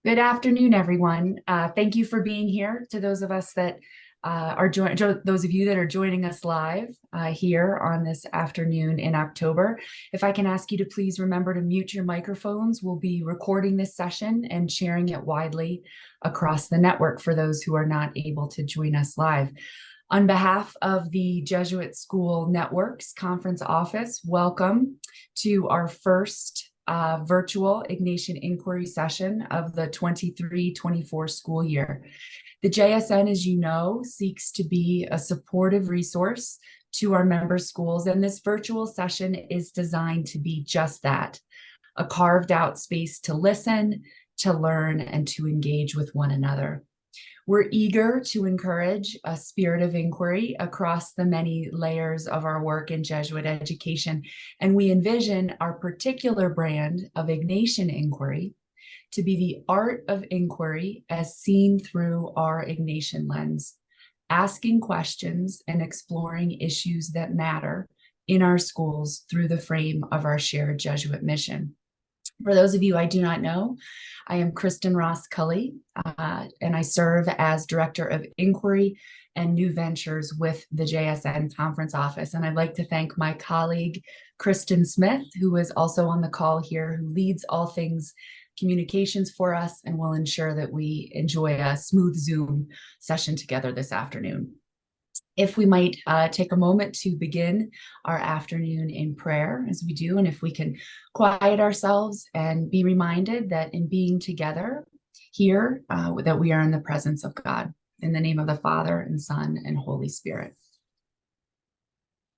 Good afternoon, everyone. Thank you for being here. To those of us that those of you that are joining us live here on this afternoon in October, if I can ask you to please remember to mute your microphones. We'll be recording this session and sharing it widely across the network for those who are not able to join us live. On behalf of the Jesuit School Network's conference office, welcome to our first virtual Ignatian inquiry session of the 23-24 school year. The JSN, as you know, seeks to be a supportive resource to our member schools, and this virtual session is designed to be just that, a carved out space to listen, to learn, and to engage with one another. We're eager to encourage a spirit of inquiry across the many layers of our work in Jesuit education, and we envision our particular brand of Ignatian inquiry to be the art of inquiry as seen through our Ignatian lens, asking questions and exploring issues that matter in our schools through the frame of our shared Jesuit mission. For those of you I do not know, I am Kristen Ross Cully, and I serve as Director of Inquiry and New Ventures with the JSN Conference Office. And I'd like to thank my colleague, Kristen Smith, who is also on the call here, who leads all things communications for us and will ensure that we enjoy a smooth Zoom session together this afternoon. If we might take a moment to begin our afternoon in prayer, as we do, and if we can quiet ourselves and be reminded that in being together here, that we are in the presence of God. In the name of the Father and Son and Holy Spirit.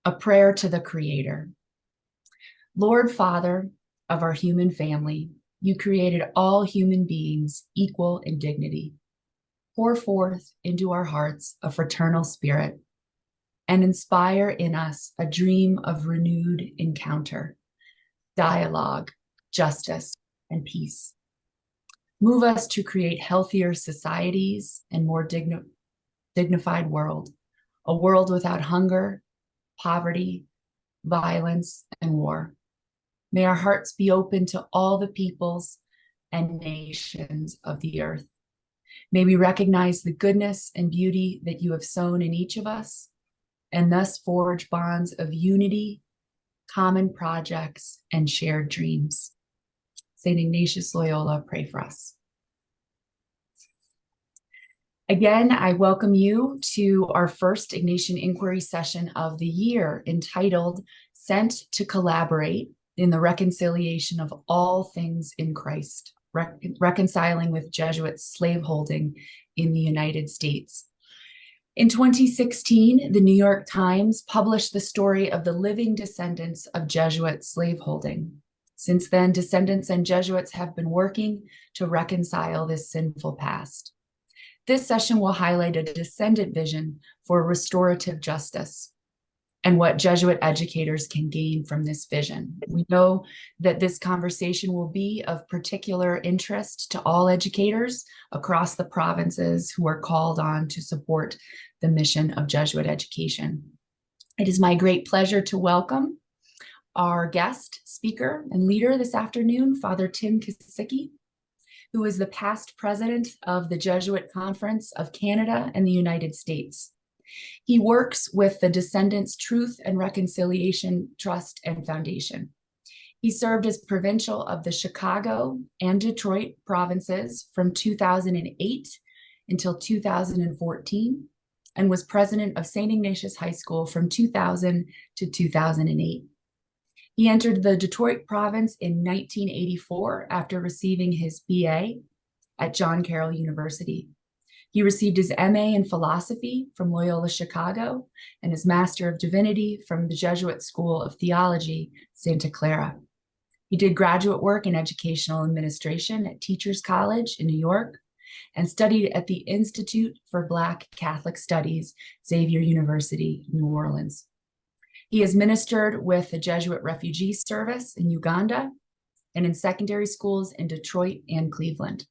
A prayer to the Creator. Lord Father of our human family, you created all human beings equal in dignity. Pour forth into our hearts a fraternal spirit and inspire in us a dream of renewed encounter, dialogue, justice, and peace. Move us to create healthier societies and more dignified world, a world without hunger, poverty, violence, and war. May our hearts be open to all the peoples and nations of the earth. May we recognize the goodness and beauty that you have sown in each of us, and thus forge bonds of unity, common projects, and shared dreams. Saint Ignatius Loyola, pray for us. Again, I welcome you to our first Ignatian inquiry session of the year, entitled Sent to Collaborate in the Reconciliation of All Things in Christ, Reconciling with Jesuit Slaveholding in the United States. In 2016, the New York Times published the story of the living descendants of Jesuit slaveholding. Since then, Descendants and Jesuits have been working to reconcile this sinful past. This session will highlight a descendant vision for restorative justice and what Jesuit educators can gain from this vision. We know that this conversation will be of particular interest to all educators across the provinces who are called on to support the mission of Jesuit education. It is my great pleasure to welcome our guest speaker and leader this afternoon, Father Tim Kesicki, who is the past president of the Jesuit Conference of Canada and the United States. He works with the Descendants Truth and Reconciliation Trust and Foundation. He served as provincial of the Chicago and Detroit provinces from 2008 until 2014, and was president of Saint Ignatius High School from 2000 to 2008. He entered the Detroit province in 1984 after receiving his BA at John Carroll University. He received his MA in philosophy from Loyola Chicago and his Master of Divinity from the Jesuit School of Theology, Santa Clara. He did graduate work in educational administration at Teachers College in New York and studied at the Institute for Black Catholic Studies, Xavier University, New Orleans. He has ministered with the Jesuit Refugee Service in Uganda and in secondary schools in Detroit and Cleveland.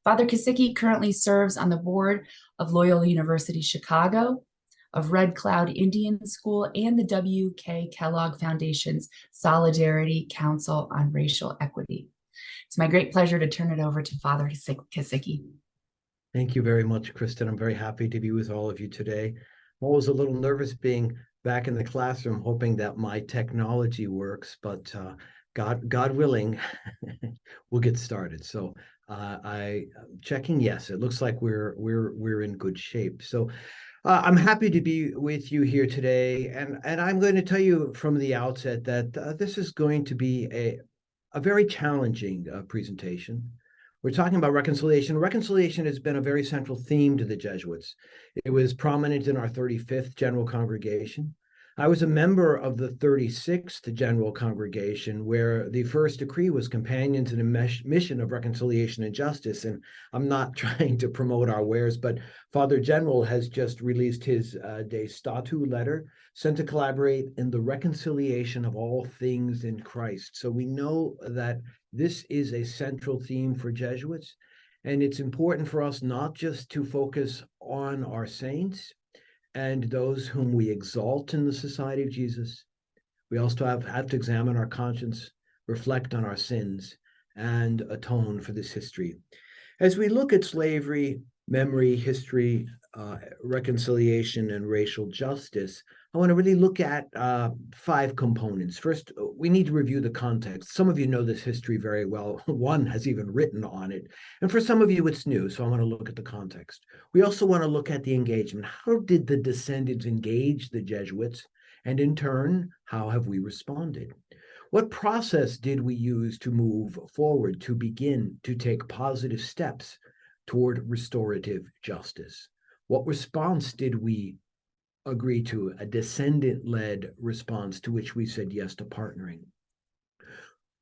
Father Kesicki currently serves on the board of Loyola University Chicago, of Red Cloud Indian School, and the W.K. Kellogg Foundation's Solidarity Council on Racial Equity. It's my great pleasure to turn it over to Father Kesicki. Thank you very much, Kristen. I'm very happy to be with all of you today. I'm always a little nervous being back in the classroom, hoping that my technology works, but God willing, we'll get started. So I checking. Yes, it looks like we're in good shape. So I'm happy to be with you here today, and I'm going to tell you from the outset that this is going to be a very challenging presentation. We're talking about reconciliation. Reconciliation has been a very central theme to the Jesuits. It was prominent in our 35th General Congregation. I was a member of the 36th General Congregation, where the first decree was Companions in a Mission of Reconciliation and Justice. And I'm not trying to promote our wares, but Father General has just released his De Statu letter, sent to collaborate in the reconciliation of all things in Christ. So we know that this is a central theme for Jesuits, and it's important for us not just to focus on our saints and those whom we exalt in the Society of Jesus. We also have to examine our conscience, reflect on our sins, and atone for this history. As we look at slavery, memory, history, reconciliation, and racial justice, I want to really look at 5 components. First, we need to review the context. Some of you know this history very well. One has even written on it. And for some of you, it's new. So I want to look at the context. We also want to look at the engagement. How did the descendants engage the Jesuits? And in turn, how have we responded? What process did we use to move forward, to begin to take positive steps toward restorative justice? What response did we agree to? A descendant-led response to which we said yes to partnering.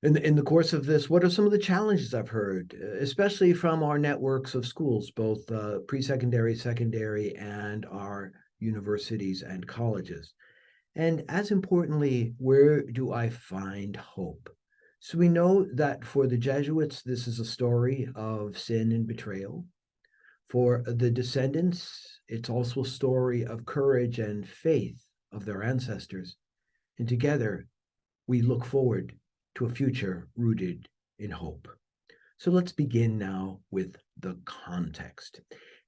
In the course of this, what are some of the challenges I've heard, especially from our networks of schools, both pre-secondary, secondary, and our universities and colleges? And as importantly, where do I find hope? So we know that for the Jesuits, this is a story of sin and betrayal. For the descendants, it's also a story of courage and faith of their ancestors. And together, we look forward to a future rooted in hope. So let's begin now with the context.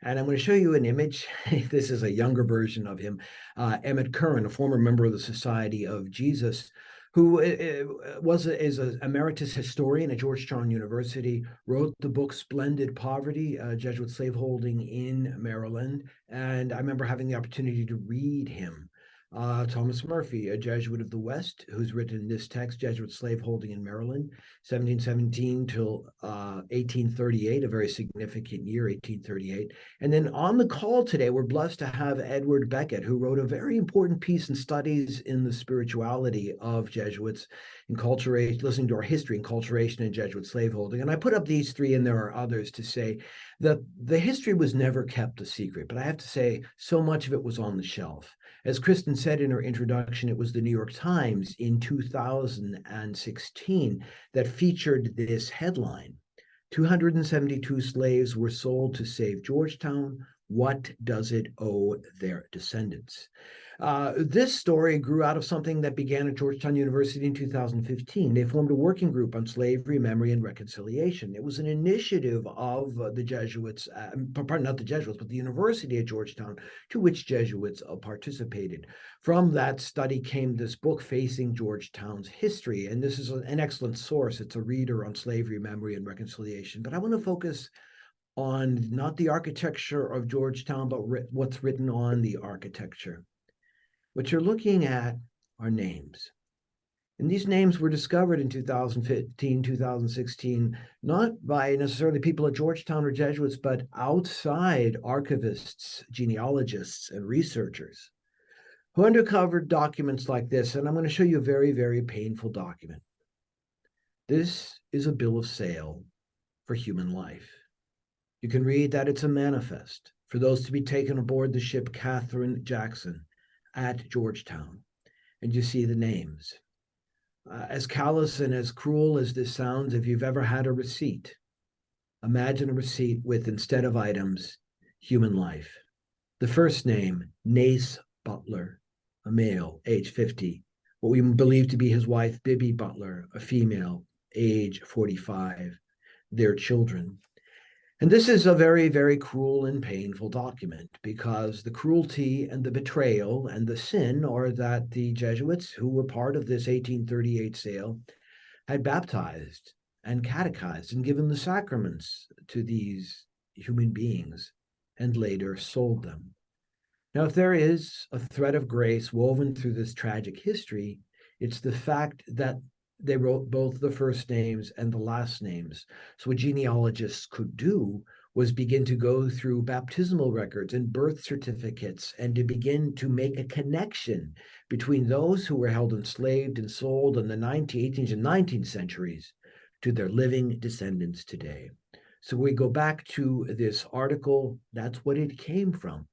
And I'm going to show you an image. This is a younger version of him. Emmett Curran, a former member of the Society of Jesus, who is an emeritus historian at Georgetown University, wrote the book Splendid Poverty, Jesuit Slaveholding in Maryland. And I remember having the opportunity to read him. Thomas Murphy, a Jesuit of the West, who's written this text, Jesuit Slaveholding in Maryland, 1717 till 1838, a very significant year, 1838. And then on the call today, we're blessed to have Edward Beckett, who wrote a very important piece in studies in the spirituality of Jesuits, enculturation, listening to our history, enculturation and Jesuit slaveholding. And I put up these 3, and there are others, to say that the history was never kept a secret. But I have to say, so much of it was on the shelf. As Kristen said in her introduction, it was the New York Times in 2016 that featured this headline: 272 slaves were sold to save Georgetown. What does it owe their descendants? This story grew out of something that began at Georgetown University in 2015. They formed a working group on slavery, memory, and reconciliation. It was an initiative of the Jesuits, pardon, not the Jesuits, but the University at Georgetown, to which Jesuits participated. From that study came this book, Facing Georgetown's History, and this is an excellent source. It's a reader on slavery, memory, and reconciliation. But I want to focus on not the architecture of Georgetown, but what's written on the architecture. What you're looking at are names. And these names were discovered in 2015, 2016, not by necessarily people at Georgetown or Jesuits, but outside archivists, genealogists, and researchers who uncovered documents like this. And I'm going to show you a very, very painful document. This is a bill of sale for human life. You can read that it's a manifest for those to be taken aboard the ship Catherine Jackson at Georgetown. And you see the names. As callous and as cruel as this sounds, if you've ever had a receipt, imagine a receipt with, instead of items, human life. The first name, Nace Butler, a male, age 50. What we believe to be his wife, Bibby Butler, a female, age 45. their children. And this is a very, very cruel and painful document, because the cruelty and the betrayal and the sin are that the Jesuits, who were part of this 1838 sale, had baptized and catechized and given the sacraments to these human beings and later sold them. Now, if there is a thread of grace woven through this tragic history, it's the fact that they wrote both the first names and the last names. So what genealogists could do was begin to go through baptismal records and birth certificates and to begin to make a connection between those who were held enslaved and sold in the 18th and 19th centuries to their living descendants today. So we go back to this article, that's what it came from.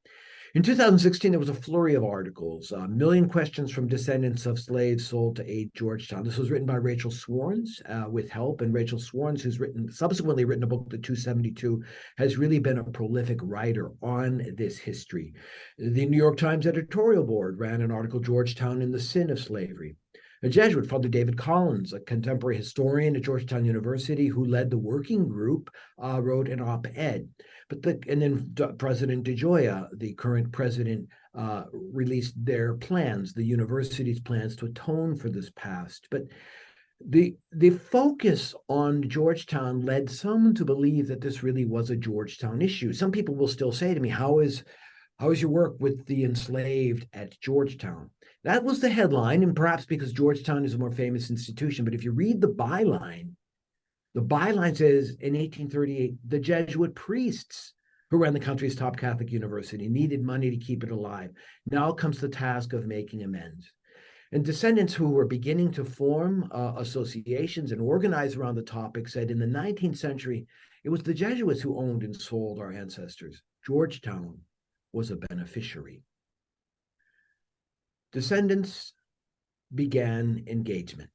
In 2016, there was a flurry of articles, a million questions from descendants of slaves sold to aid Georgetown. This was written by Rachel Swarns with help, and Rachel Swarns, who's subsequently written a book, The 272, has really been a prolific writer on this history. The New York Times editorial board ran an article, Georgetown and the Sin of Slavery. A Jesuit, Father David Collins, a contemporary historian at Georgetown University who led the working group, wrote an op-ed. And then President DeGioia, the current president, released their plans, the university's plans to atone for this past. But the focus on Georgetown led some to believe that this really was a Georgetown issue. Some people will still say to me, how is your work with the enslaved at Georgetown? That was the headline, and perhaps because Georgetown is a more famous institution. But if you read the byline says in 1838, the Jesuit priests who ran the country's top Catholic university needed money to keep it alive. Now comes the task of making amends. And descendants who were beginning to form associations and organize around the topic said in the 19th century, it was the Jesuits who owned and sold our ancestors. Georgetown was a beneficiary. Descendants began engagement.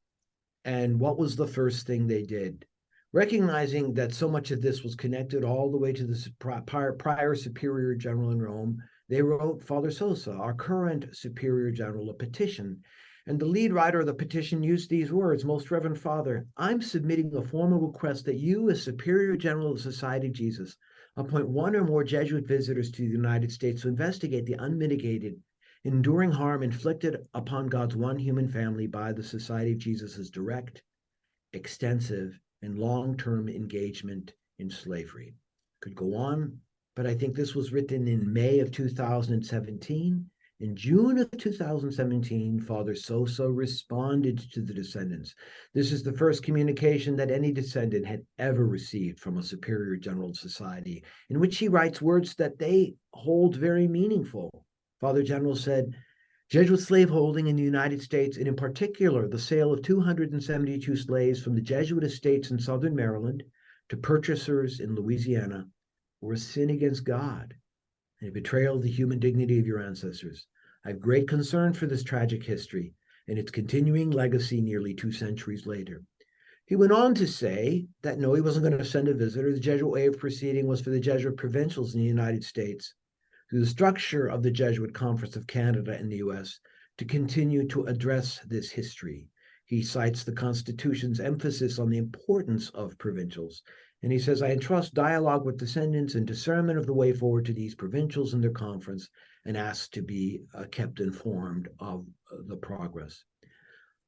And what was the first thing they did? Recognizing that so much of this was connected all the way to the prior superior general in Rome, they wrote Father Sosa, our current superior general, a petition. And the lead writer of the petition used these words, Most Reverend Father, I'm submitting a formal request that you, as superior general of the Society of Jesus, appoint one or more Jesuit visitors to the United States to investigate the unmitigated, enduring harm inflicted upon God's one human family by the Society of Jesus' direct, extensive, and long-term engagement in slavery. Could go on, but I think this was written in May of 2017. In June of 2017, Father Sosa responded to the descendants. This is the first communication that any descendant had ever received from a superior general society, in which he writes words that they hold very meaningful. Father General said, Jesuit slaveholding in the United States, and in particular, the sale of 272 slaves from the Jesuit estates in southern Maryland to purchasers in Louisiana, were a sin against God and a betrayal of the human dignity of your ancestors. I have great concern for this tragic history and its continuing legacy nearly 2 centuries later. He went on to say that no, he wasn't going to send a visitor. The Jesuit way of proceeding was for the Jesuit provincials in the United States, through the structure of the Jesuit Conference of Canada in the US, to continue to address this history. He cites the Constitution's emphasis on the importance of provincials. And he says, I entrust dialogue with descendants and discernment of the way forward to these provincials in their conference, and ask to be kept informed of the progress.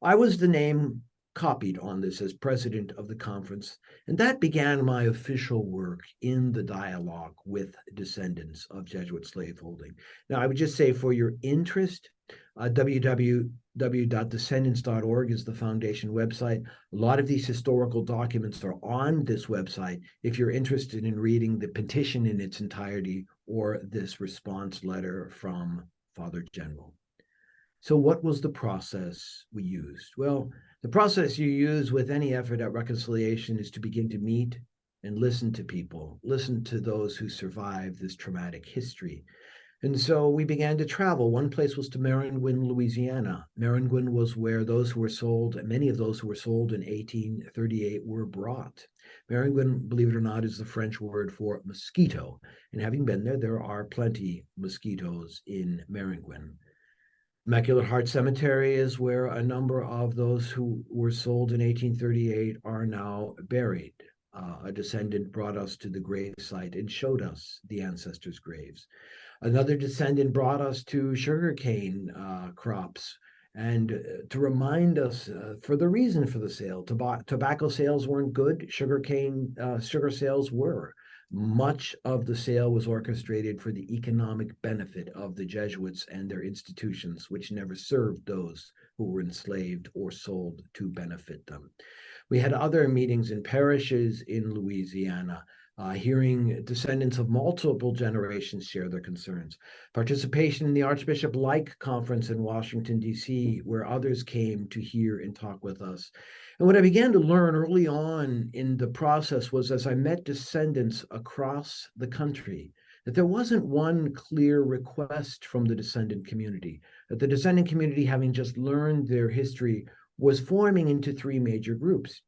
I was the name copied on this as president of the conference, and that began my official work in the dialogue with descendants of Jesuit slaveholding. Now, I would just say for your interest, www.descendants.org is the foundation website. A lot of these historical documents are on this website if you're interested in reading the petition in its entirety or this response letter from Father General. So what was the process we used? Well, the process you use with any effort at reconciliation is to begin to meet and listen to people, listen to those who survived this traumatic history. And so we began to travel. One place was to Maringouin, Louisiana. Maringouin was where those who were sold, many of those who were sold in 1838 were brought. Maringouin, believe it or not, is the French word for mosquito. And having been there, there are plenty mosquitoes in Maringouin. Immaculate Heart Cemetery is where a number of those who were sold in 1838 are now buried. A descendant brought us to the grave site and showed us the ancestors' graves. Another descendant brought us to sugarcane crops and to remind us for the reason for the sale. Tobacco sales weren't good, sugar sales were. Much of the sale was orchestrated for the economic benefit of the Jesuits and their institutions, which never served those who were enslaved or sold to benefit them. We had other meetings in parishes in Louisiana, hearing descendants of multiple generations share their concerns. Participation in the Archbishop Like Conference in Washington, D.C., where others came to hear and talk with us. And what I began to learn early on in the process was, as I met descendants across the country, that there wasn't one clear request from the descendant community, that the descendant community, having just learned their history, was forming into three major groups.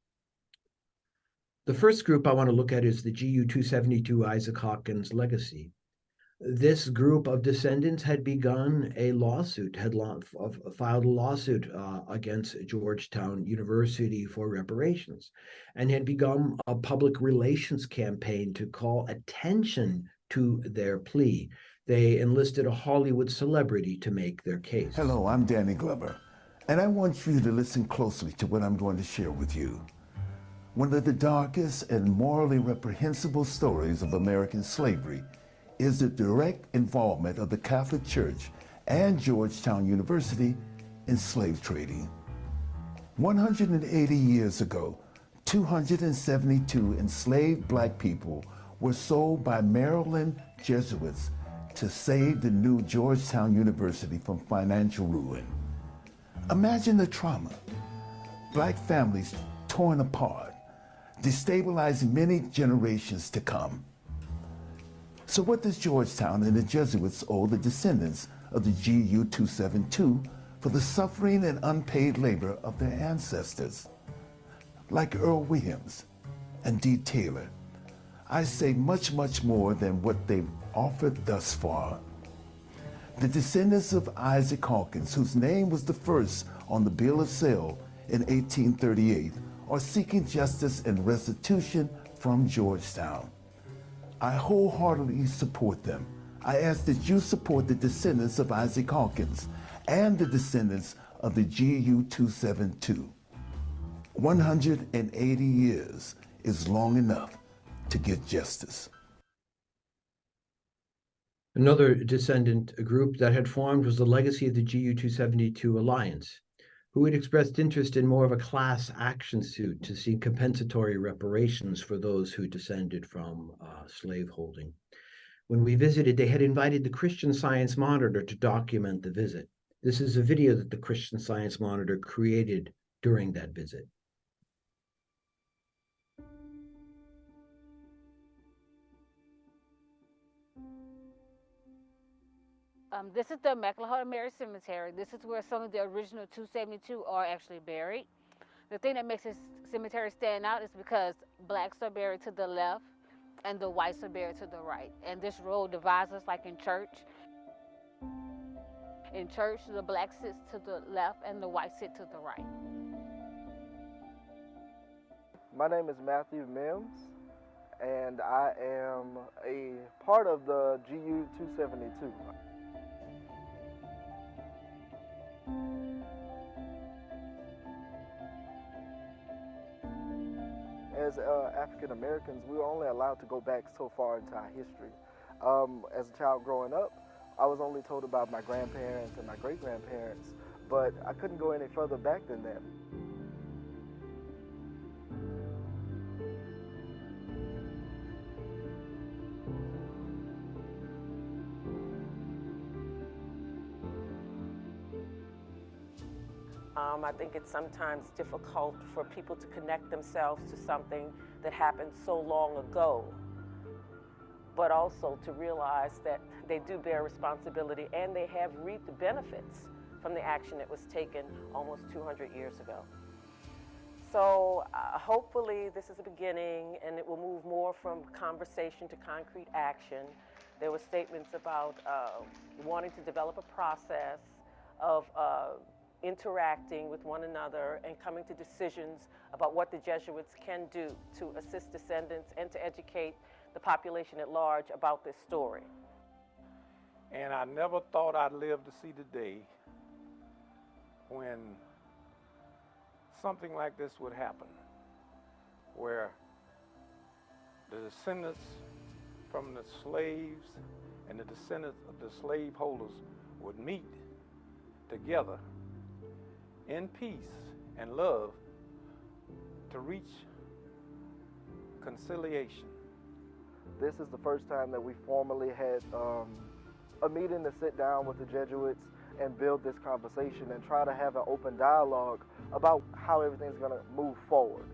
The first group I want to look at is the GU 272 Isaac Hawkins legacy. This group of descendants had begun a lawsuit, filed a lawsuit against Georgetown University for reparations, and had begun a public relations campaign to call attention to their plea. They enlisted a Hollywood celebrity to make their case. Hello, I'm Danny Glover, and I want you to listen closely to what I'm going to share with you. One of the darkest and morally reprehensible stories of American slavery is the direct involvement of the Catholic Church and Georgetown University in slave trading. 180 years ago, 272 enslaved black people were sold by Maryland Jesuits to save the new Georgetown University from financial ruin. Imagine the trauma. Black families torn apart, destabilizing many generations to come. So what does Georgetown and the Jesuits owe the descendants of the GU 272 for the suffering and unpaid labor of their ancestors? Like Earl Williams and Dee Taylor, I say much, much more than what they've offered thus far. The descendants of Isaac Hawkins, whose name was the first on the bill of sale in 1838, are seeking justice and restitution from Georgetown. I wholeheartedly support them. I ask that you support the descendants of Isaac Hawkins and the descendants of the GU 272. 180 years is long enough to get justice. Another descendant group that had formed was the legacy of the GU 272 Alliance, who had expressed interest in more of a class action suit to seek compensatory reparations for those who descended from slaveholding. When we visited, they had invited the Christian Science Monitor to document the visit. This is a video that the Christian Science Monitor created during that visit. This is the Immaculate Heart of Mary Cemetery. This is where some of the original 272 are actually buried. The thing that makes this cemetery stand out is because blacks are buried to the left and the whites are buried to the right. And this road divides us like in church. In church, the black sits to the left and the white sit to the right. My name is Matthew Mims, and I am a part of the GU 272. As African Americans, we were only allowed to go back so far into our history. As a child growing up, I was only told about my grandparents and my great-grandparents, but I couldn't go any further back than that. I think it's sometimes difficult for people to connect themselves to something that happened so long ago, but also to realize that they do bear responsibility and they have reaped the benefits from the action that was taken almost 200 years ago. So hopefully this is a beginning and it will move more from conversation to concrete action. There were statements about wanting to develop a process of interacting with one another and coming to decisions about what the Jesuits can do to assist descendants and to educate the population at large about this story. And I never thought I'd live to see the day when something like this would happen, where the descendants from the slaves and the descendants of the slaveholders would meet together in peace and love to reach conciliation. This is the first time that we formally had a meeting to sit down with the Jesuits and build this conversation and try to have an open dialogue about how everything's going to move forward.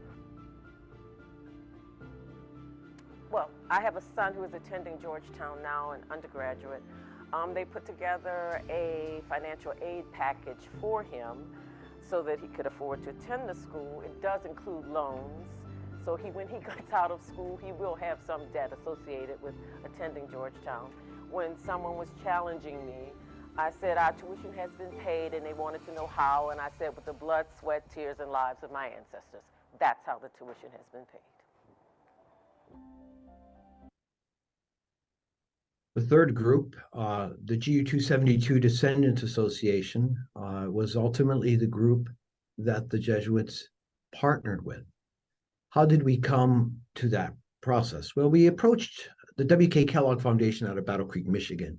Well, I have a son who is attending Georgetown now, an undergraduate. They put together a financial aid package for him so that he could afford to attend the school. It does include loans, so when he gets out of school, he will have some debt associated with attending Georgetown. When someone was challenging me, I said, our tuition has been paid, and they wanted to know how, and I said, with the blood, sweat, tears, and lives of my ancestors. That's how the tuition has been paid. The third group, the GU 272 Descendants Association, was ultimately the group that the Jesuits partnered with. How did we come to that process? Well, we approached the W.K. Kellogg Foundation out of Battle Creek, Michigan.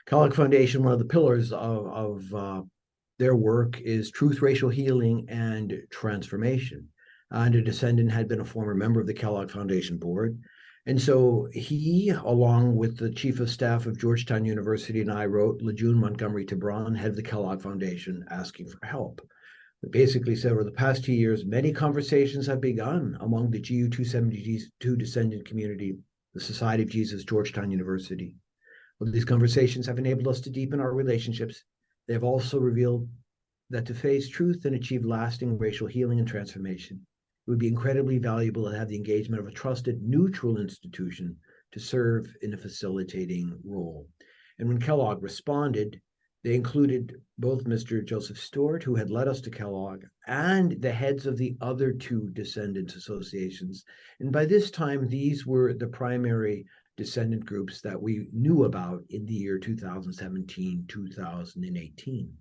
Kellogg Foundation, one of the pillars of their work is truth, racial healing, and transformation. And a descendant had been a former member of the Kellogg Foundation board. And so he, along with the chief of staff of Georgetown University, and I wrote Lejeune Montgomery Tebron, head of the Kellogg Foundation, asking for help. We basically said, over the past 2 years, many conversations have begun among the GU 272 descendant community, the Society of Jesus, Georgetown University. Well, these conversations have enabled us to deepen our relationships. They have also revealed that to face truth and achieve lasting racial healing and transformation, it would be incredibly valuable to have the engagement of a trusted, neutral institution to serve in a facilitating role. And when Kellogg responded, they included both Mr. Joseph Stewart, who had led us to Kellogg, and the heads of the other two Descendants associations. And by this time, these were the primary descendant groups that we knew about in the year 2017, 2018.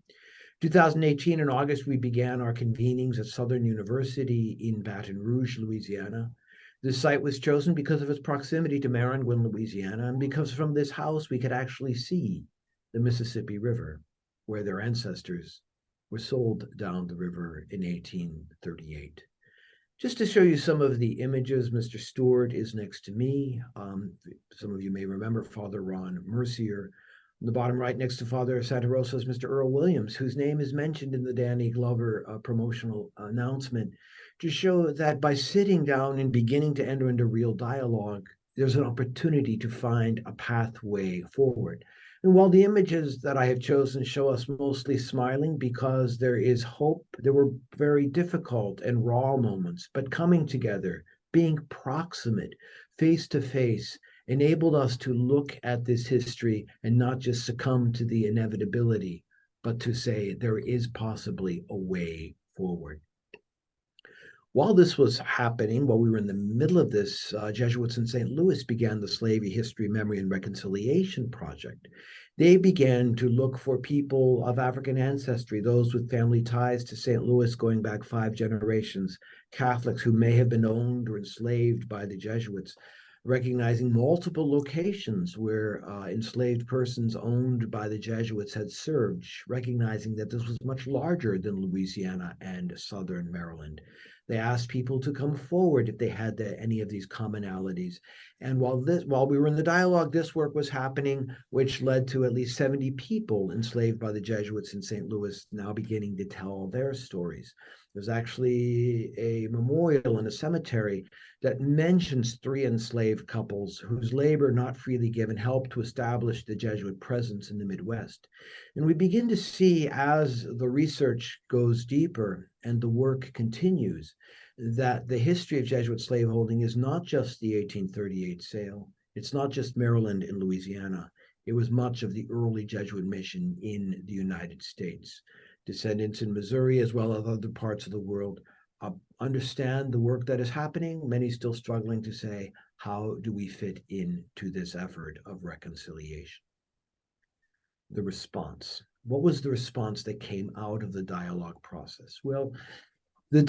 2018, in August, we began our convenings at Southern University in Baton Rouge, Louisiana. This site was chosen because of its proximity to Maringouin, Louisiana, and because from this house we could actually see the Mississippi River, where their ancestors were sold down the river in 1838. Just to show you some of the images, Mr. Stewart is next to me. Some of you may remember Father Ron Mercier. On the bottom right, next to Father Santa Rosa, is Mr. Earl Williams, whose name is mentioned in the Danny Glover promotional announcement, to show that by sitting down and beginning to enter into real dialogue, there's an opportunity to find a pathway forward. And while the images that I have chosen show us mostly smiling because there is hope, there were very difficult and raw moments, but coming together, being proximate, face to face, enabled us to look at this history and not just succumb to the inevitability, but to say there is possibly a way forward. While this was happening, while we were in the middle of this, Jesuits in St. Louis began the Slavery History, Memory, and Reconciliation Project. They began to look for people of African ancestry, those with family ties to St. Louis going back 5 generations, Catholics who may have been owned or enslaved by the Jesuits, recognizing multiple locations where enslaved persons owned by the Jesuits had served, recognizing that this was much larger than Louisiana and Southern Maryland. They asked people to come forward if they had any of these commonalities. And while we were in the dialogue, this work was happening, which led to at least 70 people enslaved by the Jesuits in St. Louis now beginning to tell their stories. There's actually a memorial in a cemetery that mentions 3 enslaved couples whose labor not freely given helped to establish the Jesuit presence in the Midwest. And we begin to see, as the research goes deeper and the work continues, that the history of Jesuit slaveholding is not just the 1838 sale. It's not just Maryland and Louisiana. It was much of the early Jesuit mission in the United States. descendants in Missouri, as well as other parts of the world, understand the work that is happening. Many still struggling to say, how do we fit into this effort of reconciliation? The response. What was the response that came out of the dialogue process? Well, the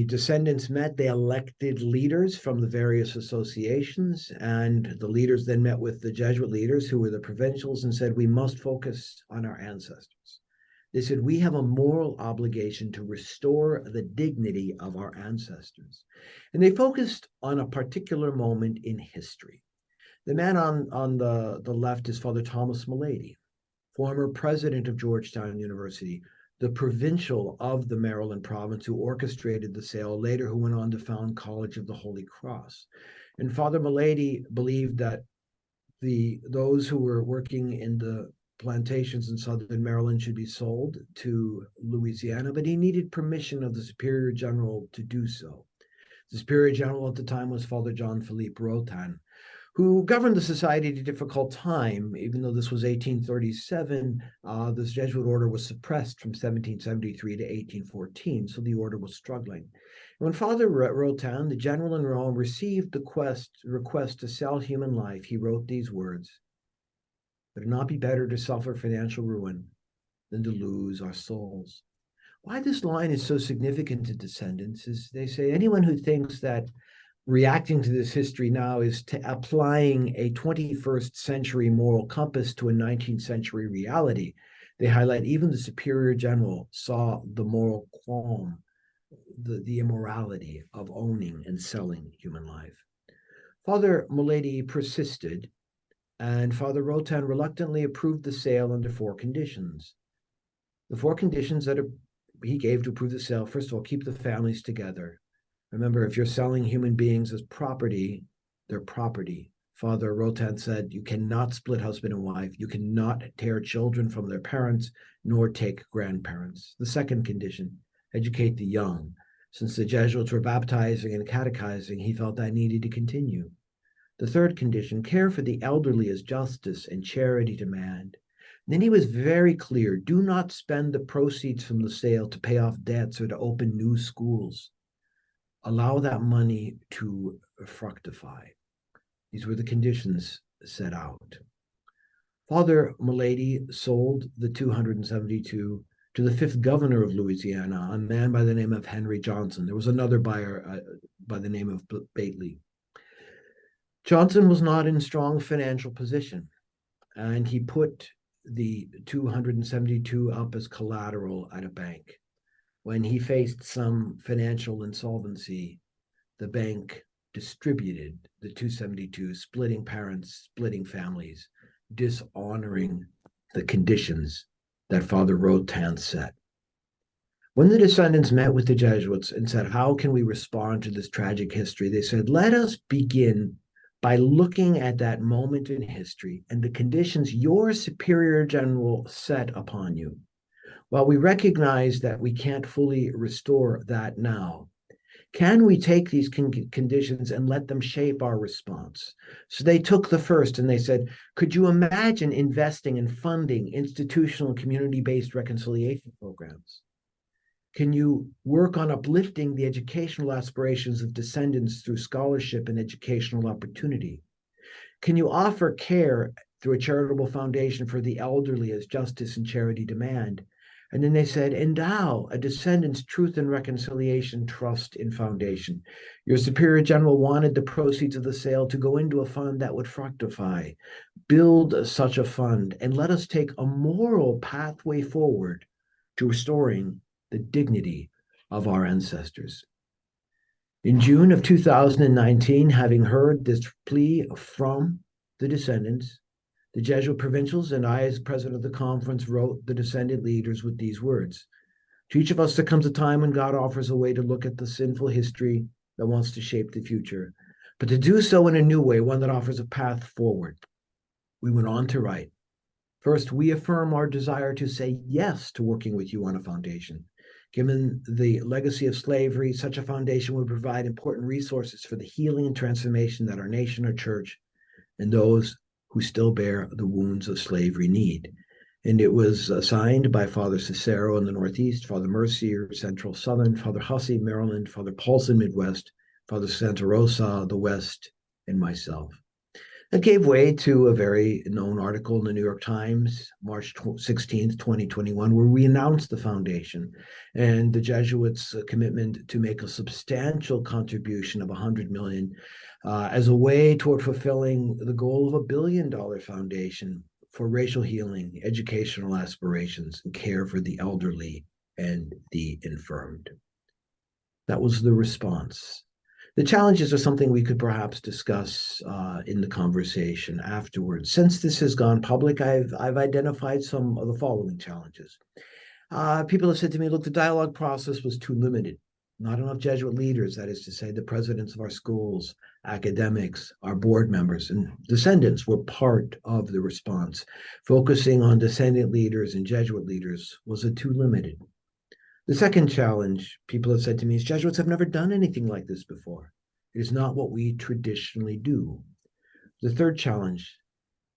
descendants met, they elected leaders from the various associations, and the leaders then met with the Jesuit leaders, who were the provincials, and said, we must focus on our ancestors. They said, we have a moral obligation to restore the dignity of our ancestors. And they focused on a particular moment in history. The man on the left is Father Thomas Mulady, former president of Georgetown University, the provincial of the Maryland province who orchestrated the sale, later who went on to found College of the Holy Cross. And Father Mulady believed that those who were working in the plantations in southern Maryland should be sold to Louisiana, but he needed permission of the Superior General to do so. The Superior General at the time was Father John Philippe Rotin, who governed the society at a difficult time. Even though this was 1837, this Jesuit order was suppressed from 1773 to 1814, so the order was struggling. And when Father Rotin, the general in Rome, received the request to sell human life, he wrote these words: "Would it not be better to suffer financial ruin than to lose our souls?" Why this line is so significant to descendants is they say anyone who thinks that reacting to this history now is applying a 21st century moral compass to a 19th century reality. They highlight even the Superior General saw the moral qualm, the immorality of owning and selling human life. Father Mulady persisted, and Father Rotin reluctantly approved the sale under 4 conditions. The 4 conditions that he gave to approve the sale: first of all, keep the families together. Remember, if you're selling human beings as property, they're property. Father Rotin said, you cannot split husband and wife. You cannot tear children from their parents, nor take grandparents. The second condition, educate the young. Since the Jesuits were baptizing and catechizing, he felt that needed to continue. The third condition, care for the elderly as justice and charity demand. And then he was very clear, do not spend the proceeds from the sale to pay off debts or to open new schools. Allow that money to fructify. These were the conditions set out. Father Mulady sold the 272 to the 5th governor of Louisiana, a man by the name of Henry Johnson. There was another buyer by the name of Bately. Johnson was not in strong financial position, and he put the 272 up as collateral at a bank. When he faced some financial insolvency, the bank distributed the 272, splitting parents, splitting families, dishonoring the conditions that Father Rotin set. When the descendants met with the Jesuits and said, how can we respond to this tragic history? They said, let us begin by looking at that moment in history and the conditions your Superior General set upon you. While we recognize that we can't fully restore that now, can we take these conditions and let them shape our response? So they took the first and they said, could you imagine investing and funding institutional and community-based reconciliation programs? Can you work on uplifting the educational aspirations of descendants through scholarship and educational opportunity? Can you offer care through a charitable foundation for the elderly as justice and charity demand? And then they said, endow a descendant's truth and reconciliation trust in foundation. Your Superior General wanted the proceeds of the sale to go into a fund that would fructify. Build such a fund and let us take a moral pathway forward to restoring the dignity of our ancestors. In June of 2019, having heard this plea from the descendants, the Jesuit provincials and I, as president of the conference, wrote the descendant leaders with these words: to each of us there comes a time when God offers a way to look at the sinful history that wants to shape the future, but to do so in a new way, one that offers a path forward. We went on to write, first, we affirm our desire to say yes to working with you on a foundation. Given the legacy of slavery, such a foundation would provide important resources for the healing and transformation that our nation, our church, and those who still bear the wounds of slavery need. And it was assigned by Father Cicero in the Northeast, Father Mercier, Central Southern, Father Hussey, Maryland, Father Paulson, Midwest, Father Santa Rosa, the West, and myself. It gave way to a very known article in the New York Times, March 16th, 2021, where we announced the foundation and the Jesuits' commitment to make a substantial contribution of $100 million as a way toward fulfilling the goal of $1 billion foundation for racial healing, educational aspirations, and care for the elderly and the infirmed. That was the response. The challenges are something we could perhaps discuss in the conversation afterwards. Since this has gone public, I've identified some of the following challenges. People have said to me, look, the dialogue process was too limited. Not enough Jesuit leaders, that is to say, the presidents of our schools, academics, our board members, and descendants were part of the response. Focusing on descendant leaders and Jesuit leaders was too limited. The second challenge people have said to me is Jesuits have never done anything like this before. It is not what we traditionally do. The third challenge,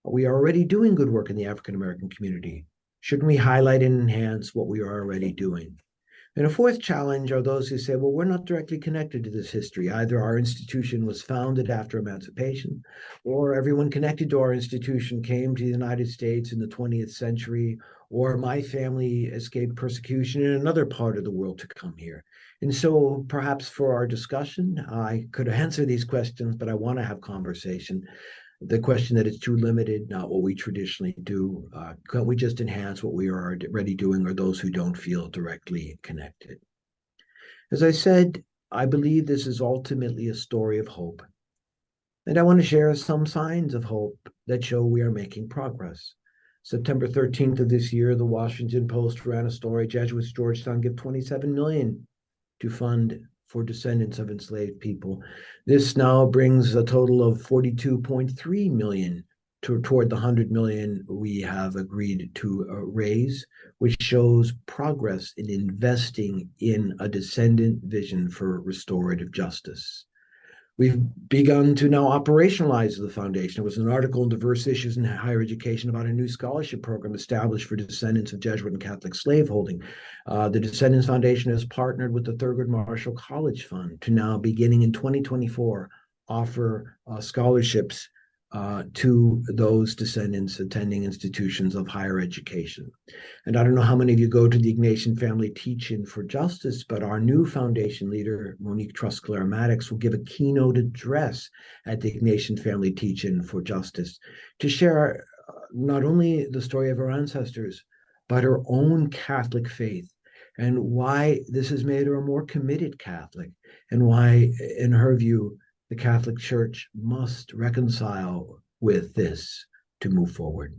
we are already doing good work in the African American community. Shouldn't we highlight and enhance what we are already doing? And a fourth challenge are those who say, well, we're not directly connected to this history. Either our institution was founded after emancipation, or everyone connected to our institution came to the United States in the 20th century, or my family escaped persecution in another part of the world to come here. And so perhaps for our discussion, I could answer these questions, but I want to have conversation. The question that it's too limited, not what we traditionally do. Can't we just enhance what we are already doing, or those who don't feel directly connected? As I said, I believe this is ultimately a story of hope. And I want to share some signs of hope that show we are making progress. September 13th of this year, the Washington Post ran a story, Jesuits Georgetown give $27 million to fund for descendants of enslaved people. This now brings a total of $42.3 million toward the $100 million we have agreed to raise, which shows progress in investing in a descendant vision for restorative justice. We've begun to now operationalize the foundation. There was an article in Diverse Issues in Higher Education about a new scholarship program established for descendants of Jesuit and Catholic slaveholding. The Descendants Foundation has partnered with the Thurgood Marshall College Fund to now, beginning in 2024, offer scholarships to those descendants attending institutions of higher education. And I don't know how many of you go to the Ignatian Family Teach-In for Justice, but our new foundation leader, Monique Clara, will give a keynote address at the Ignatian Family Teach-In for Justice to share not only the story of her ancestors, but her own Catholic faith and why this has made her a more committed Catholic, and why, in her view, the Catholic Church must reconcile with this to move forward.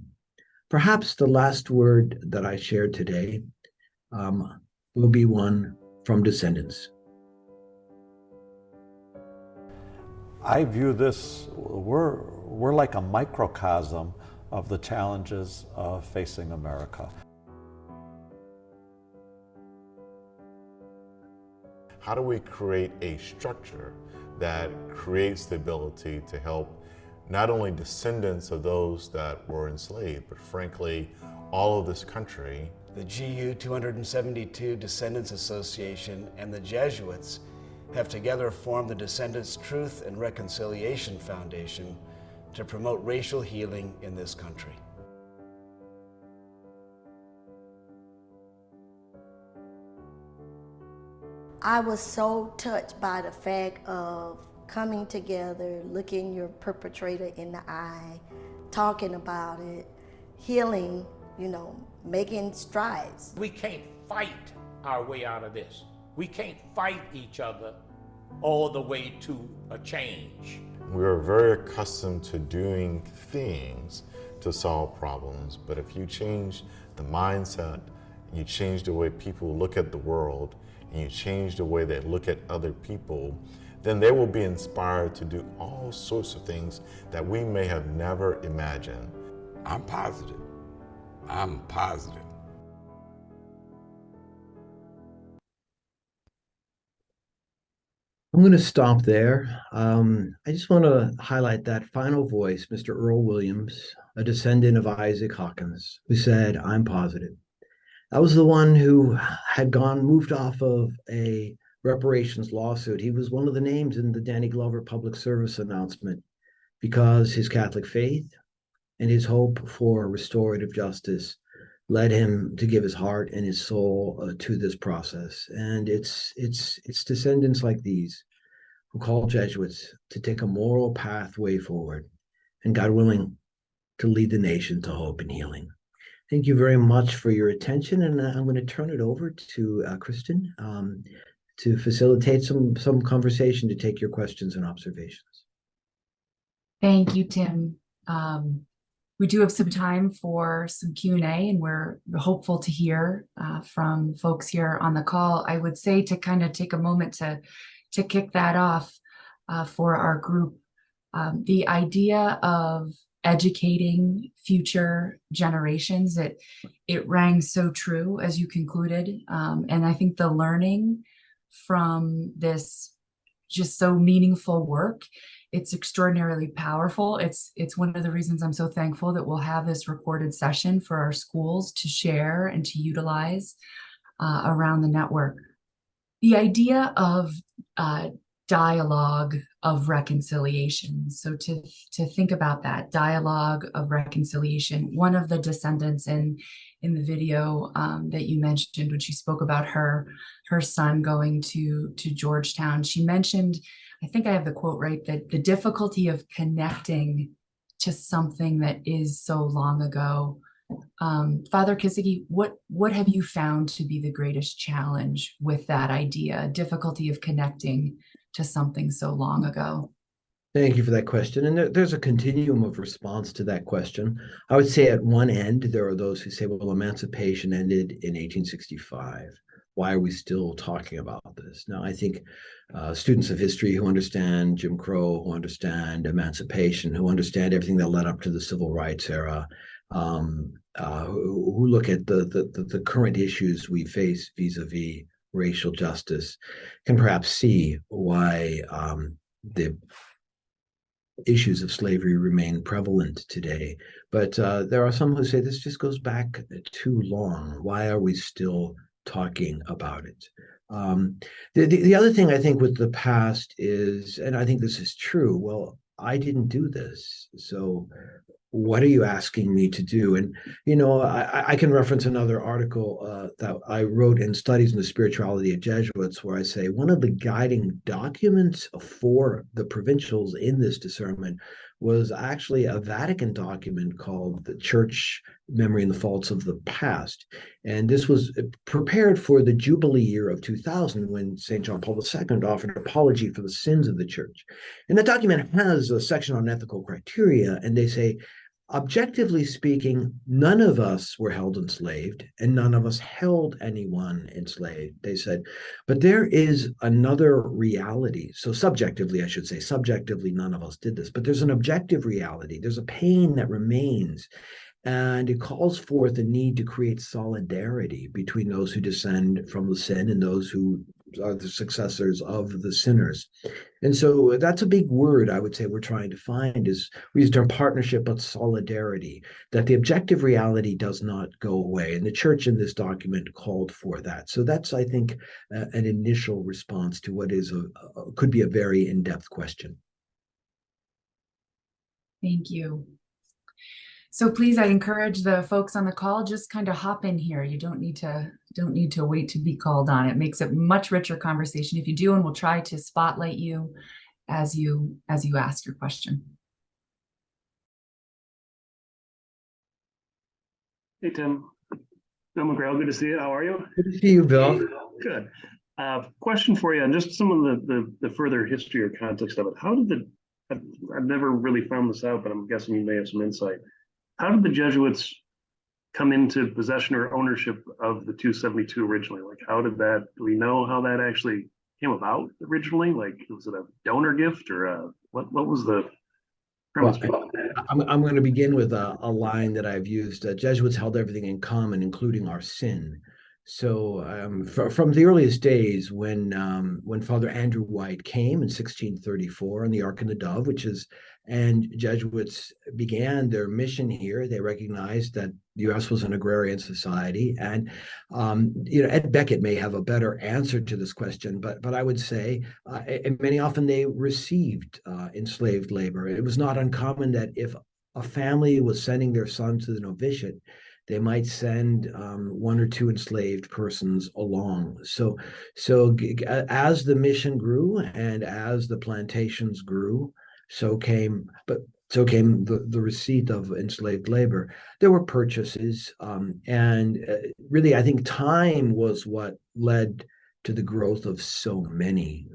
Perhaps the last word that I shared today will be one from descendants. I view this, we're like a microcosm of the challenges facing America. How do we create a structure that creates the ability to help not only descendants of those that were enslaved, but frankly, all of this country? The GU 272 Descendants Association and the Jesuits have together formed the Descendants Truth and Reconciliation Foundation to promote racial healing in this country. I was so touched by the fact of coming together, looking your perpetrator in the eye, talking about it, healing, making strides. We can't fight our way out of this. We can't fight each other all the way to a change. We are very accustomed to doing things to solve problems, but if you change the mindset, you change the way people look at the world, and you change the way they look at other people, then they will be inspired to do all sorts of things that we may have never imagined. I'm positive. I'm positive. I'm going to stop there. I just want to highlight that final voice, Mr. Earl Williams, a descendant of Isaac Hawkins, who said, "I'm positive." That was the one who had moved off of a reparations lawsuit. He was one of the names in the Danny Glover public service announcement because his Catholic faith and his hope for restorative justice led him to give his heart and his soul to this process. And it's descendants like these who call Jesuits to take a moral pathway forward, and God willing, to lead the nation to hope and healing. Thank you very much for your attention, and I'm going to turn it over to Kristen to facilitate some conversation, to take your questions and observations. Thank you, Tim. We do have some time for some Q&A, and we're hopeful to hear from folks here on the call. I would say to kind of take a moment to kick that off for our group. The idea of educating future generations, it rang so true as you concluded. And I think the learning from this just so meaningful work, it's extraordinarily powerful. It's one of the reasons I'm so thankful that we'll have this recorded session for our schools to share and to utilize around the network. The idea of dialogue of reconciliation. So to think about that dialogue of reconciliation, one of the descendants in the video that you mentioned when she spoke about her son going to Georgetown, she mentioned, I think I have the quote right, that the difficulty of connecting to something that is so long ago. Father Kesicki, what have you found to be the greatest challenge with that idea, difficulty of connecting to something so long ago? Thank you for that question. And there's a continuum of response to that question. I would say at one end, there are those who say, well, emancipation ended in 1865. Why are we still talking about this? Now, I think students of history who understand Jim Crow, who understand emancipation, who understand everything that led up to the civil rights era, who look at the current issues we face vis-a-vis racial justice, can perhaps see why the issues of slavery remain prevalent today. But there are some who say this just goes back too long. Why are we still talking about it? The other thing I think with the past is, and I think this is true, well, I didn't do this, so what are you asking me to do? And, you know, I can reference another article that I wrote in Studies in the Spirituality of Jesuits, where I say one of the guiding documents for the provincials in this discernment was actually a Vatican document called The Church Memory and the Faults of the Past. And this was prepared for the Jubilee year of 2000, when St. John Paul II offered an apology for the sins of the church. And that document has a section on ethical criteria, and they say, objectively speaking, none of us were held enslaved, and none of us held anyone enslaved, they said. But there is another reality. So subjectively, I should say, subjectively, none of us did this. But there's an objective reality. There's a pain that remains. And it calls forth the need to create solidarity between those who descend from the sin and those who are the successors of the sinners. And so that's a big word I would say we're trying to find, is we use the term partnership, but solidarity, that the objective reality does not go away. And the church in this document called for that. So that's, I think, an initial response to what is could be a very in-depth question. Thank you. So please, I encourage the folks on the call, just kind of hop in here. You don't need to wait to be called on. It makes it much richer conversation if you do, and we'll try to spotlight you as you ask your question. Hey, Tim. Bill McGrail, good to see you. How are you? Good to see you, Bill. Good. Question for you on just some of the further history or context of it. How did I've never really found this out, but I'm guessing you may have some insight. How did the Jesuits come into possession or ownership of the 272 originally? Like, how did that, do we know how that actually came about originally? Like, was it a donor gift, or what was the premise? Well, I'm going to begin with a line that I've used. Jesuits held everything in common, including our sin. From the earliest days, when Father Andrew White came in 1634 on the Ark and the Dove, and Jesuits began their mission here, they recognized that the U.S. was an agrarian society, and Ed Beckett may have a better answer to this question, but I would say, and many often they received enslaved labor. It was not uncommon that if a family was sending their son to the novitiate, they might send one or two enslaved persons along. So as the mission grew and as the plantations grew, so came the receipt of enslaved labor. There were purchases, and really, I think time was what led to the growth of so many.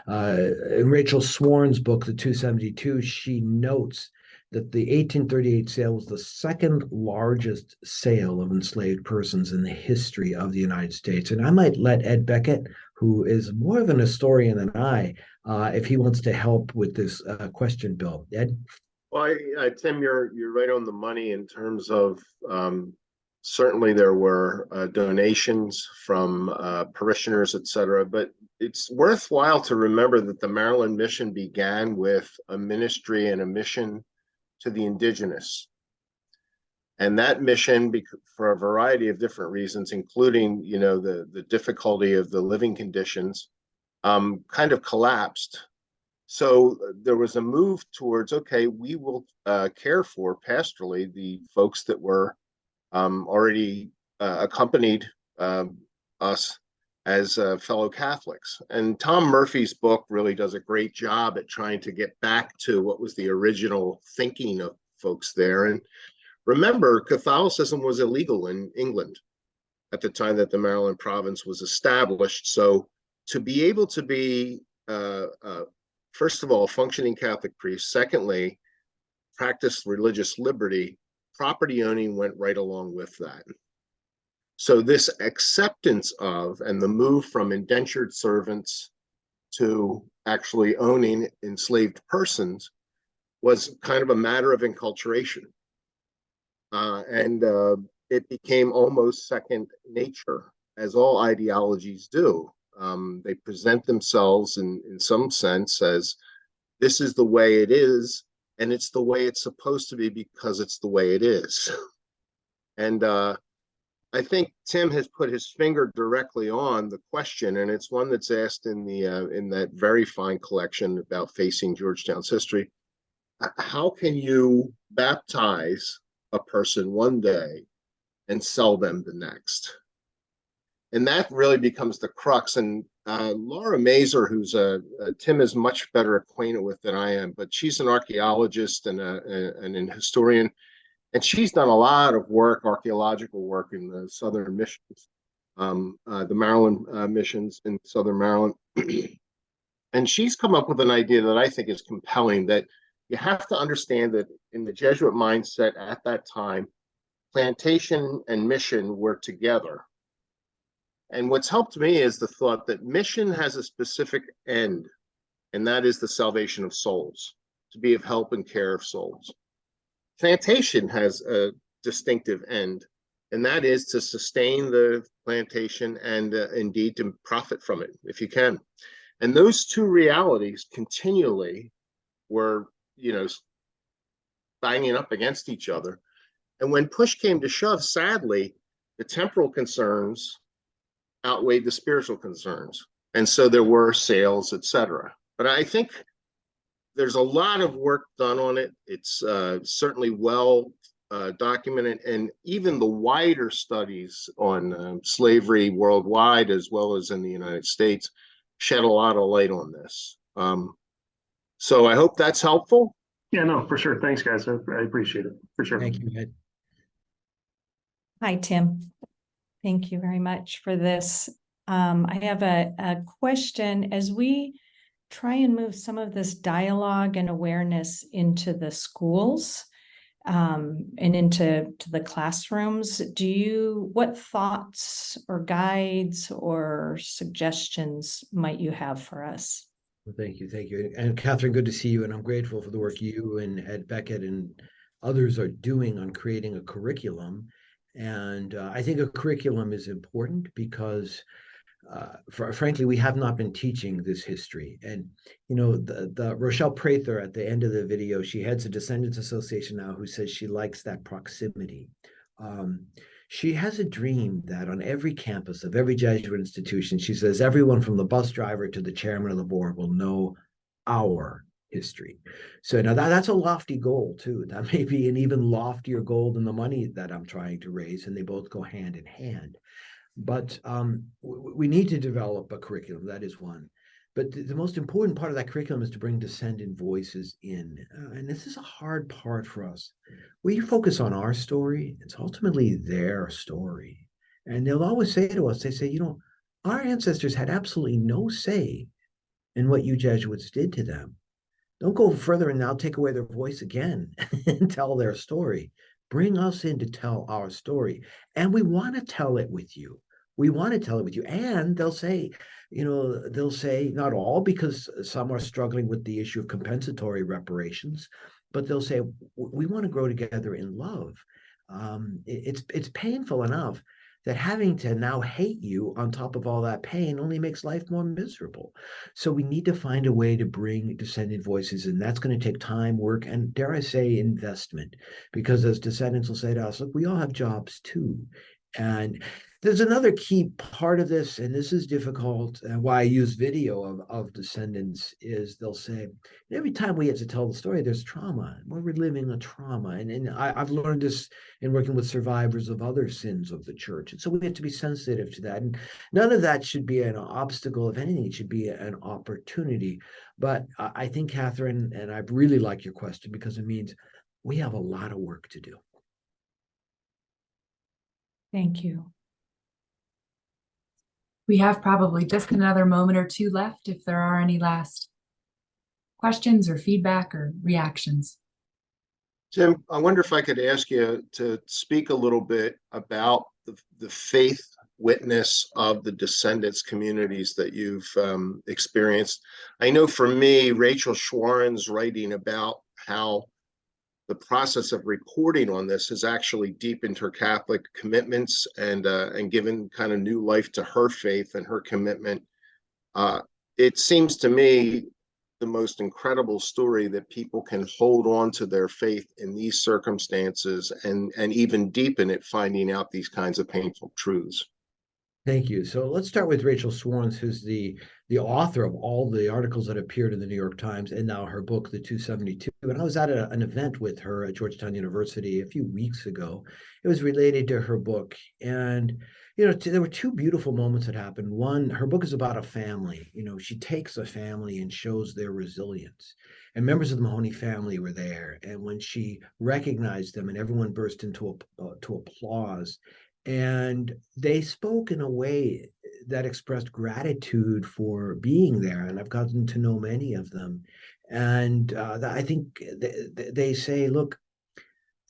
In Rachel Sworn's book, The 272, she notes that the 1838 sale was the second largest sale of enslaved persons in the history of the United States. And I might let Ed Beckett, who is more of an historian than I, if he wants to help with this question, Bill. Ed? Well, Tim, you're right on the money in terms of certainly there were donations from parishioners, et cetera, but it's worthwhile to remember that the Maryland mission began with a ministry and a mission to the indigenous. And that mission, for a variety of different reasons, including, the difficulty of the living conditions, kind of collapsed. So there was a move towards, okay, we will care for pastorally the folks that were already accompanied us as fellow Catholics. And Tom Murphy's book really does a great job at trying to get back to what was the original thinking of folks there. And remember, Catholicism was illegal in England at the time that the Maryland province was established. So to be able to be, first of all, a functioning Catholic priest, secondly, practice religious liberty, property owning went right along with that. So this acceptance of and the move from indentured servants to actually owning enslaved persons was kind of a matter of enculturation. And it became almost second nature, as all ideologies do. They present themselves in some sense as this is the way it is, and it's the way it's supposed to be because it's the way it is. And I think Tim has put his finger directly on the question, and it's one that's asked in that very fine collection about facing Georgetown's history. How can you baptize a person one day and sell them the next? And that really becomes the crux. And Laura Mazur, who's Tim is much better acquainted with than I am, but she's an archaeologist and an historian. And she's done a lot of work, archaeological work in the Southern missions, the Maryland missions in Southern Maryland. And she's come up with an idea that I think is compelling, that you have to understand that in the Jesuit mindset at that time, plantation and mission were together. And what's helped me is the thought that mission has a specific end, and that is the salvation of souls, to be of help and care of souls. Plantation has a distinctive end, and that is to sustain the plantation and indeed to profit from it if you can. And those two realities continually were, banging up against each other. And when push came to shove, sadly, the temporal concerns outweighed the spiritual concerns. And so there were sales, etc. But I think there's a lot of work done on it. It's certainly well documented, and even the wider studies on slavery worldwide, as well as in the United States, shed a lot of light on this. So I hope that's helpful. Yeah, no, for sure. Thanks, guys. I appreciate it, for sure. Thank you, Ed. Hi, Tim. Thank you very much for this. I have a question. As we try and move some of this dialogue and awareness into the schools and into the classrooms, what thoughts or guides or suggestions might you have for us? Well, thank you. And Catherine, good to see you. And I'm grateful for the work you and Ed Beckett and others are doing on creating a curriculum And I think a curriculum is important because frankly, we have not been teaching this history. And, the Rochelle Prather at the end of the video, she heads a Descendants Association now, who says she likes that proximity. She has a dream that on every campus of every Jesuit institution, she says, everyone from the bus driver to the chairman of the board will know our history. So now that's a lofty goal too. That may be an even loftier goal than the money that I'm trying to raise, and they both go hand in hand. But we need to develop a curriculum. That is one. But the most important part of that curriculum is to bring descendant voices in. And this is a hard part for us. We focus on our story. It's ultimately their story. And they'll always say to us, they say, our ancestors had absolutely no say in what you Jesuits did to them. Don't go further and now take away their voice again and tell their story. Bring us in to tell our story. And we want to tell it with you. We want to tell it with you. And they'll say, not all, because some are struggling with the issue of compensatory reparations, but they'll say, we want to grow together in love. It's painful enough that having to now hate you on top of all that pain only makes life more miserable. So we need to find a way to bring descendant voices, and that's going to take time, work, and dare I say, investment, because as descendants will say to us, look, we all have jobs too. And there's another key part of this, and this is difficult, and why I use video of descendants is they'll say, every time we have to tell the story, there's trauma. We're reliving a trauma. And I've learned this in working with survivors of other sins of the church. And so we have to be sensitive to that. And none of that should be an obstacle. If anything, it should be an opportunity. But I think, Catherine, and I really like your question because it means we have a lot of work to do. Thank you. We have probably just another moment or two left if there are any last questions or feedback or reactions. Tim, I wonder if I could ask you to speak a little bit about the faith witness of the descendants communities that you've experienced. I know for me, Rachel Schwaren's writing about how the process of reporting on this has actually deepened her Catholic commitments and given kind of new life to her faith and her commitment. It seems to me the most incredible story that people can hold on to their faith in these circumstances and even deepen it, finding out these kinds of painful truths. Thank you. So let's start with Rachel Schwarens, who's the author of all the articles that appeared in the New York Times and now her book, The 272. And I was at an event with her at Georgetown University a few weeks ago. It was related to her book. And, there were two beautiful moments that happened. One, her book is about a family. She takes a family and shows their resilience. And members of the Mahoney family were there. And when she recognized them and everyone burst into applause, and they spoke in a way that expressed gratitude for being there. And I've gotten to know many of them. And I think they say, look,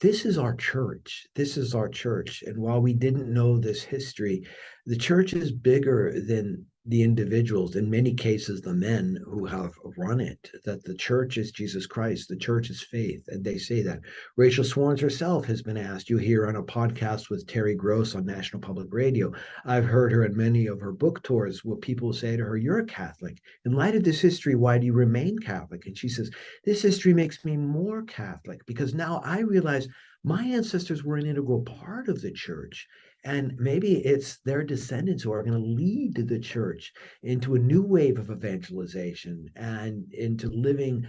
this is our church. This is our church. And while we didn't know this history, the church is bigger than the individuals, in many cases, the men who have run it, that the church is Jesus Christ, the church is faith. And they say that. Rachel Schwarens herself has been asked, you hear on a podcast with Terry Gross on National Public Radio. I've heard her in many of her book tours where people say to her, you're a Catholic. In light of this history, why do you remain Catholic? And she says, this history makes me more Catholic because now I realize my ancestors were an integral part of the church. And maybe it's their descendants who are going to lead the church into a new wave of evangelization and into living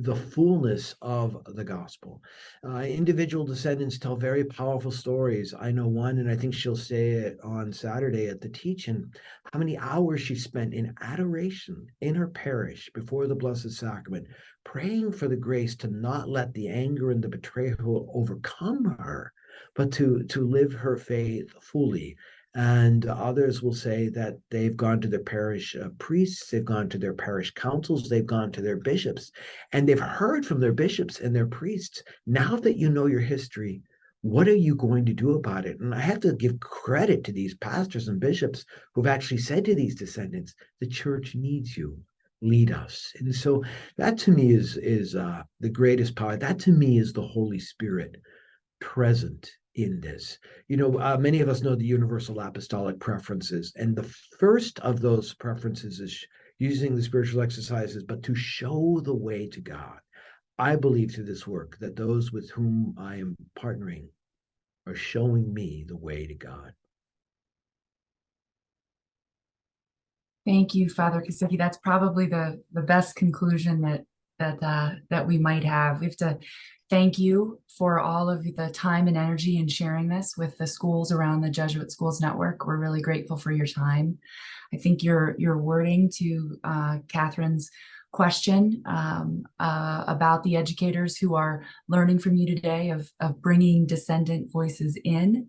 the fullness of the gospel. Individual descendants tell very powerful stories. I know one, and I think she'll say it on Saturday at the teach-in, how many hours she spent in adoration in her parish before the Blessed Sacrament, praying for the grace to not let the anger and the betrayal overcome her, but to live her faith fully. And others will say that they've gone to their parish priests, they've gone to their parish councils, they've gone to their bishops, and they've heard from their bishops and their priests, now that you know your history, what are you going to do about it? And I have to give credit to these pastors and bishops who've actually said to these descendants, the church needs you. Lead us. And so that to me is the greatest power. That to me is the Holy Spirit present in this. Many of us know the universal apostolic preferences, and the first of those preferences is using the spiritual exercises, but to show the way to God. I believe through this work that those with whom I am partnering are showing me the way to God. Thank you, Father Kesicki. That's probably the best conclusion that we might have. We have to thank you for all of the time and energy in sharing this with the schools around the Jesuit Schools Network. We're really grateful for your time. I think your wording to Catherine's question about the educators who are learning from you today of bringing descendant voices in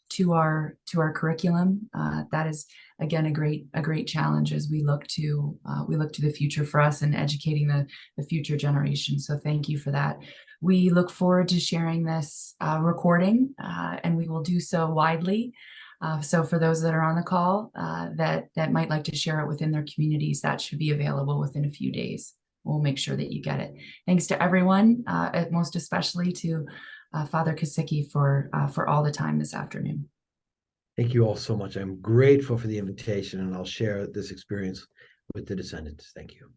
to our curriculum. That is again a great challenge as we look to the future for us and educating the future generation. So thank you for that. We look forward to sharing this recording, and we will do so widely. So for those that are on the call that might like to share it within their communities, that should be available within a few days. We'll make sure that you get it. Thanks to everyone, most especially to Father Kesicki for all the time this afternoon. Thank you all so much. I'm grateful for the invitation, and I'll share this experience with the Descendants. Thank you.